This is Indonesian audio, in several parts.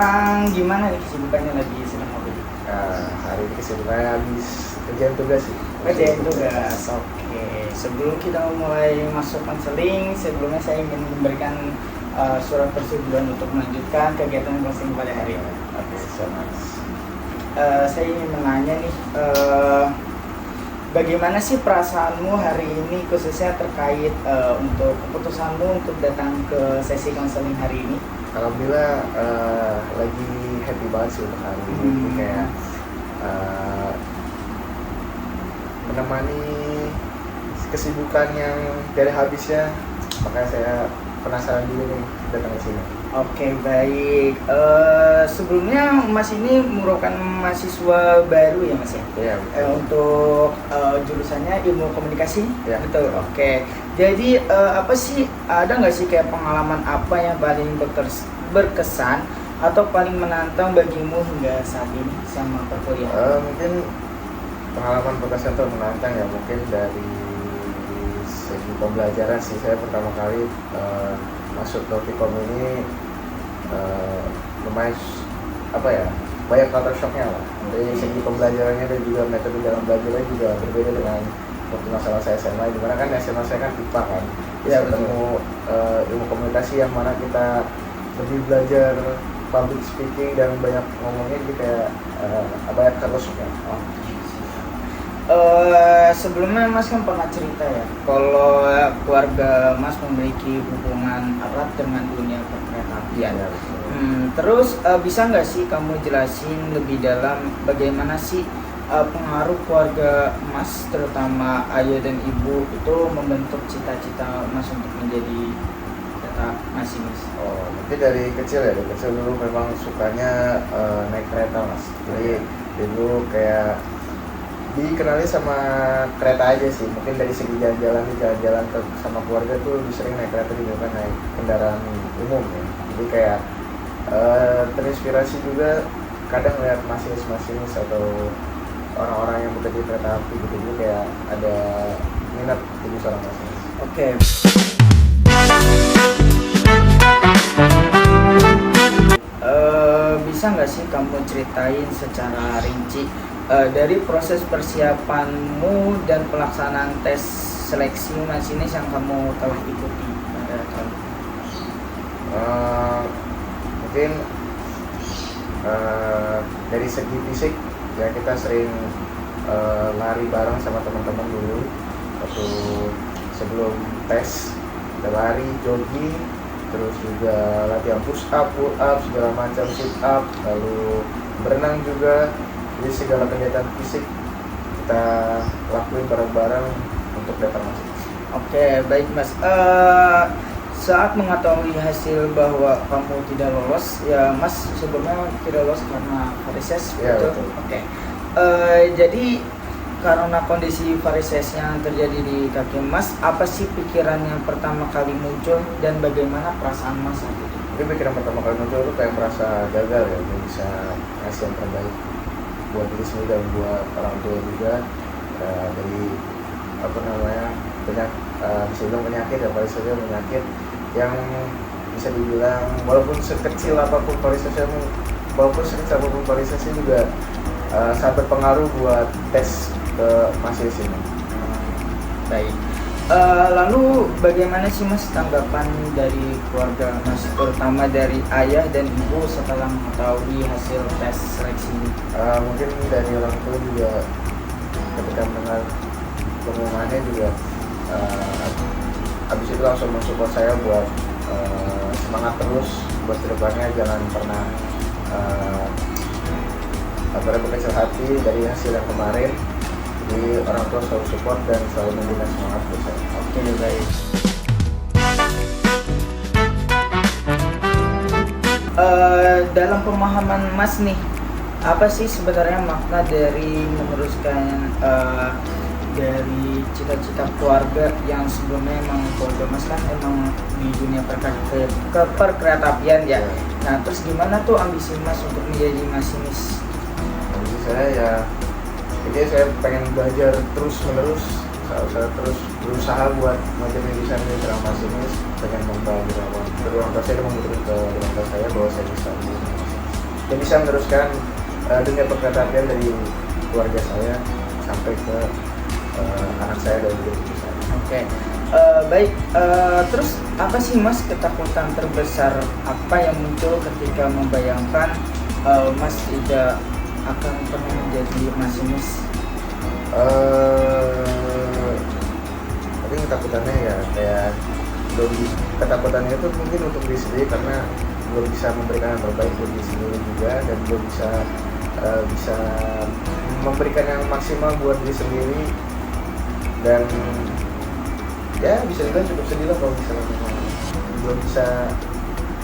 sekarang gimana nih kesibukannya lagi sedang ngopi? Hari ini kesibukannya habis kerjaan tugas sih. Kerjaan tugas. Oke. Sebelum kita mulai masuk konseling, sebelumnya saya ingin memberikan surat persetujuan untuk melanjutkan kegiatan konseling pada hari ini. Oke, sama. Saya ingin menanya nih, bagaimana sih perasaanmu hari ini khususnya terkait untuk keputusanmu untuk datang ke sesi konseling hari ini? Alhamdulillah lagi happy banget sih untuk hari ini. Kayak menemani kesibukan yang dari habisnya, makanya saya penasaran dulu nih datang ke sini. Oke, baik. Sebelumnya Mas ini merupakan mahasiswa baru ya Mas ya? Iya. Untuk jurusannya ilmu komunikasi? Ya. Betul. Oke. Jadi apa sih, ada nggak sih kayak pengalaman apa yang paling berkesan atau paling menantang bagimu hingga saat ini sama perkuliahan? Mungkin pengalaman berkesan atau menantang ya mungkin dari segi pembelajaran sih. Saya pertama kali masuk ke Vkom ini lumayan banyak culture shocknya lah. Dari segi pembelajarannya dan juga metode dalam belajarnya juga berbeda dengan waktu masa saya SMA, dimana kan SMA saya kan IPA kan. Ya, ketemu ilmu komunikasi yang mana kita lebih belajar public speaking dan banyak ngomongnya, jadi kayak banyak culture shocknya. Sebelumnya Mas kan pernah cerita ya kalau keluarga Mas memiliki hubungan erat dengan dunia perkeretaapian. Ya, Terus bisa nggak sih kamu jelasin lebih dalam bagaimana sih pengaruh keluarga Mas, terutama ayah dan ibu, itu membentuk cita-cita Mas untuk menjadi kereta masinis? Mungkin dari kecil dulu memang sukanya naik kereta Mas. Jadi dulu kayak dikenali sama kereta aja sih. Mungkin dari segi jalan-jalan sama keluarga tuh lebih sering naik kereta dibandingkan naik kendaraan umum ya. Jadi kayak terinspirasi juga kadang lihat masinis atau orang-orang yang bekerja di kereta api gitu, jadi kayak ada minat jadi seorang masinis. Oke. Bisa nggak sih kamu ceritain secara rinci dari proses persiapanmu dan pelaksanaan tes seleksi masinis yang kamu telah ikuti pada tahun ini? Mungkin dari segi fisik ya, kita sering lari bareng sama teman-teman dulu waktu sebelum tes. Kita lari, jogging, terus juga latihan push up, pull up, segala macam, sit up, lalu berenang juga. Jadi segala kegiatan fisik kita lakuin bareng-bareng untuk datang masuk. Oke, baik Mas. Saat mengetahui hasil bahwa kamu tidak lolos, ya Mas sebelumnya tidak lolos karena varises, ya, betul? Oke. Jadi karena kondisi varises yang terjadi di kaki Mas, apa sih pikiran yang pertama kali muncul dan bagaimana perasaan Mas saat itu? Mungkin pikiran pertama kali muncul itu kayak merasa gagal ya, gak bisa ngasih yang terbaik buat diri sendiri dan buat orang tua juga. Dari banyak bisa bilang penyakit ya, varises penyakit yang bisa dibilang walaupun sekecil apapun varisesnya juga sangat berpengaruh buat tes ke masinis ini. Baik. Lalu bagaimana sih Mas tanggapan dari keluarga Mas, terutama dari ayah dan ibu setelah mengetahui hasil tes seleksi ini? Mungkin dari orang tua juga ketika mendengar pengumumannya juga habis itu langsung mensupport saya buat semangat terus buat kedepannya, jangan pernah berkecil hati dari hasil yang kemarin. Jadi orang tua selalu support dan selalu memberikan semangat buat saya. Oke, baik. Dalam pemahaman Mas nih, apa sih sebenarnya makna dari meneruskan dari cita-cita keluarga yang sebelumnya emang keluarga Mas kan emang di dunia perkeretaapian ya. Nah, terus gimana tuh ambisi Mas untuk menjadi masinis? Ambisi saya ya, jadi saya pengen belajar terus menerus. Saya terus berusaha buat menjadi bisa menjadi seorang masinis, pengen membantu kedua orang tua saya dan memberikan ke orang tua saya bahwa saya bisa menjadi masinis. dan bisa meneruskan dunia perkereta-apian dari keluarga saya sampai ke anak saya dan juga ibu saya. Oke. Baik, terus apa sih Mas ketakutan terbesar apa yang muncul ketika membayangkan Mas tidak akan pernah menjadi masinis? Tapi ketakutannya ya kayak ketakutannya itu mungkin untuk diri sendiri karena belum bisa memberikan yang terbaik buat diri sendiri juga, dan belum bisa memberikan yang maksimal buat diri sendiri, dan ya bisa juga cukup sedih lah kalau misalnya belum bisa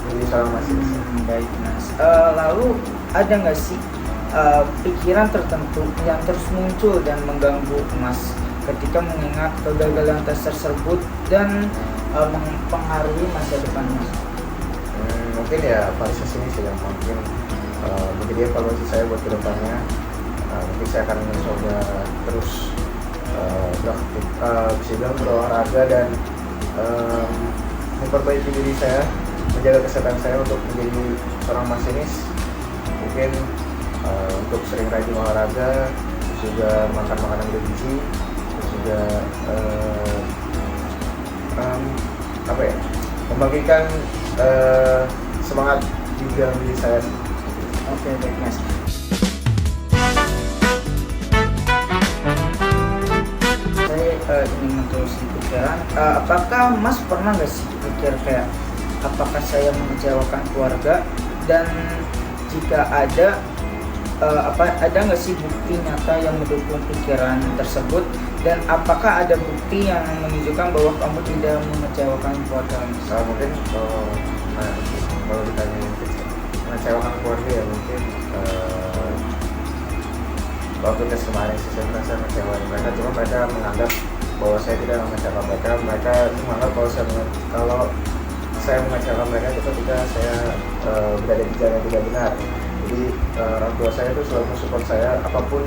menjadi seorang masinis. Baik Mas. Lalu ada nggak sih pikiran tertentu yang terus muncul dan mengganggu Mas ketika mengingat kegagalan tes tersebut dan mempengaruhi masa depan Mas? Mungkin ya parises ini sih yang mungkin menjadi evaluasi saya buat kedepannya. Mungkin saya akan mencoba terus bisa bilang berolahraga dan memperbaiki diri saya, menjaga kesehatan saya untuk menjadi seorang masinis. Mungkin untuk sering rajin olahraga, terus juga makan makanan bergizi, terus juga membagikan semangat di dalam diri saya. Oke, baik Mas. Saya ingin menelusuri pikiran, apakah Mas pernah nggak sih pikir kayak apakah saya mengecewakan keluarga, dan jika ada ada nggak sih bukti nyata yang mendukung pikiran tersebut, dan apakah ada bukti yang menunjukkan bahwa kamu tidak mengecewakan keluarga Mas? Mungkin kalau ditanya mengecewakan keluarga ya mungkin waktu tes kemarin sih saya merasa mengecewakan mereka, cuma mereka menganggap bahwa saya tidak mengecewakan mereka. Mereka menganggap kalau saya mengecewakan mereka itu ketika saya berada di jalan yang tidak benar. Jadi orang tua saya itu selalu support saya, apapun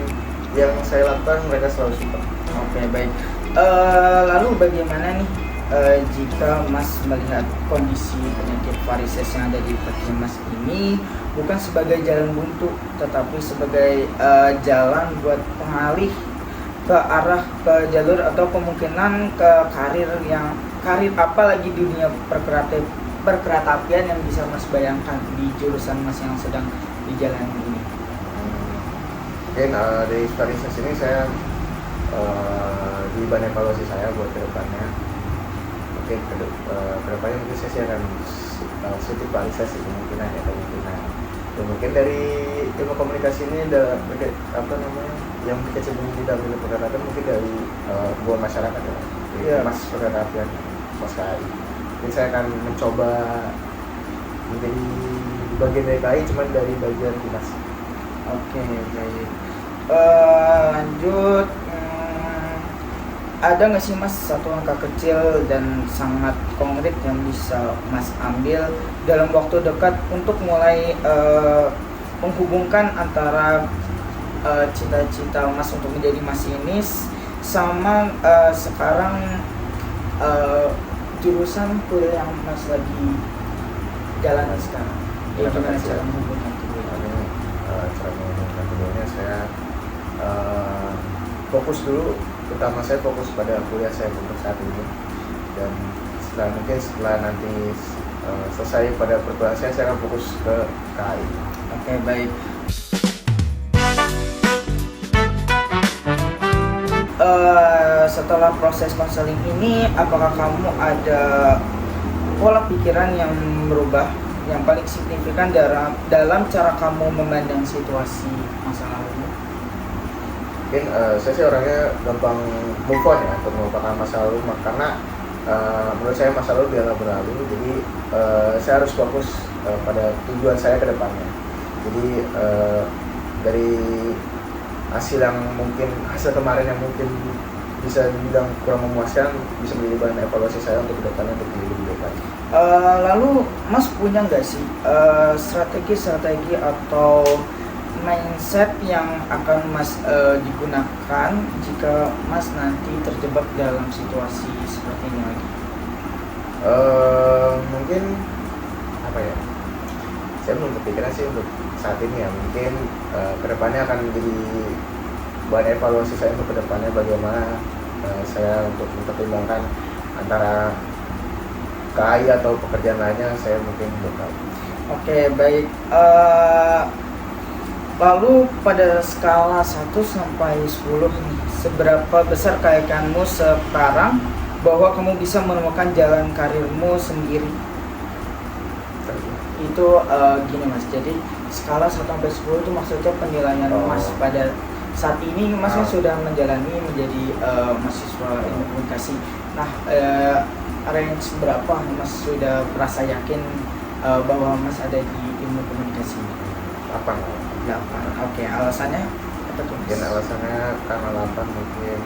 yang saya lakukan mereka selalu support. Oke, baik. Lalu bagaimana nih jika Mas melihat kondisi penyakit varises yang ada di kaki Mas ini bukan sebagai jalan buntu, tetapi sebagai jalan buat pengalih ke arah ke jalur atau kemungkinan ke karir apa lagi di dunia perkereta-apian yang bisa Mas bayangkan di jurusan Mas yang sedang dijalani ini? Mungkin dari varises ini saya di bahan evaluasi saya buat kedepannya. Mungkin kedepannya mungkin saya akan suntik varises kemungkinan. Dan mungkin dari ilmu komunikasi ini ada yang berkecimpung di dalam ilmu perkereta-apian, mungkin dari buat masyarakat ya, Mas perkereta-apian Mas KAI. Jadi saya akan mencoba menjadi bagian dari KAI, cuma dari bagian dinas. Oke, baik. Lanjut, ada nggak sih Mas satu langkah kecil dan sangat konkret yang bisa Mas ambil dalam waktu dekat untuk mulai menghubungkan antara cita-cita Mas untuk menjadi masinis sama sekarang jurusan kuliah yang Mas lagi jalankan sekarang? Gimana cara menghubungkan keduanya? Cara menghubungkan keduanya saya fokus dulu. Pertama saya fokus pada kuliah saya untuk saat ini, dan setelah nanti selesai pada perkuliahan saya akan fokus ke KAI. Oke, baik. Setelah proses konseling ini, apakah kamu ada pola pikiran yang berubah yang paling signifikan dalam cara kamu memandang situasi masa lalu? Mungkin saya sih orangnya gampang move on ya, untuk melupakan masa lalu, karena menurut saya masa lalu biarlah berlalu. Jadi saya harus fokus pada tujuan saya ke depannya. Jadi dari hasil kemarin yang mungkin bisa dibilang kurang memuaskan, bisa menjadi bahan evaluasi saya untuk kedepannya untuk menjadi lebih baik. Lalu Mas punya nggak sih strategi atau mindset yang akan Mas digunakan jika Mas nanti terjebak dalam situasi seperti ini lagi? Mungkin saya belum kepikiran sih untuk saat ini ya. Mungkin kedepannya akan menjadi bahan evaluasi saya untuk kedepannya bagaimana saya untuk mempertimbangkan antara KAI atau pekerjaan lainnya, saya mungkin bakal. Oke, baik. Lalu pada skala 1 sampai 10 nih, seberapa besar keyakinanmu sekarang bahwa kamu bisa menemukan jalan karirmu sendiri? Itu gini Mas, jadi skala 1 sampai 10 itu maksudnya penilaian Mas pada saat ini. Mas kan sudah menjalani menjadi mahasiswa ilmu komunikasi. Nah, range berapa Mas sudah merasa yakin bahwa Mas ada di ilmu komunikasi? 8. Oke, alasannya apa tuh? Mungkin alasannya karena 8 mungkin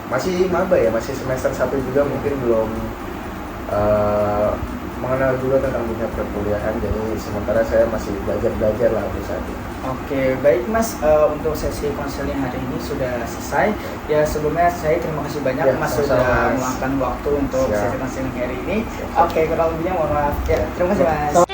masih maba ya, masih semester 1 juga, mungkin belum mengenal juga tentang dunia perkuliahan, jadi sementara saya masih belajar lah untuk saat ini. Oke, baik Mas, untuk sesi konseling hari ini sudah selesai. Ya, sebelumnya saya terima kasih banyak Ya, Mas sama-sama, sudah Mas. meluangkan waktu untuk Siap. sesi konseling hari ini. Siap. Oke, kurang lebihnya mohon maaf. Ya, terima kasih Mas.